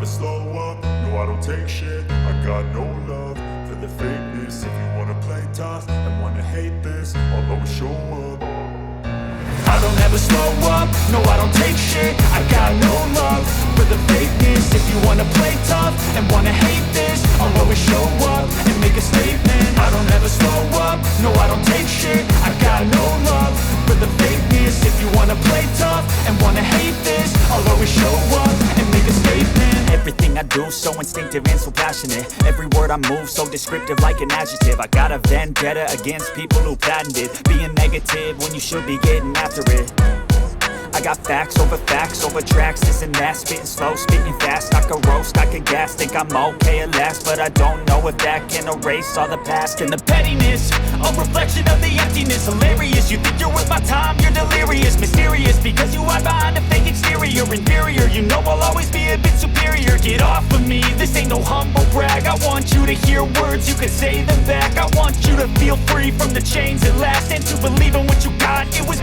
never slow up, no I don't take shit. I got no love for the fakeness. If you wanna play tough and wanna hate this, I'll always show up. I don't ever slow up, no I don't take shit. I got no love for the fakeness. If you wanna play tough and wanna hate this, I'll always show up and make a statement. I don't ever slow up, no I don't take shit. I got no love for the fakeness. If you wanna play tough and wanna hate this, I'll always show up and make a statement. Everything I do so instinctive and so passionate. Every word I move so descriptive like an adjective. I got a vendetta against people who patented being negative when you should be getting after it. I got facts over tracks, this and that. Spitting slow, speaking fast, I could roast, I could gas. Think I'm okay at last, but I don't know if that can erase all the past. And the pettiness, a reflection of the emptiness. Hilarious, you think you're worth my time, you're delirious. Mysterious, because you hide behind a fake exterior. Inferior, you know I'll always be a bit superior. Get off of me, this ain't no humble brag. I want you to hear words, you can say them back. I want you to feel free from the chains at last, and to believe in what you got. It was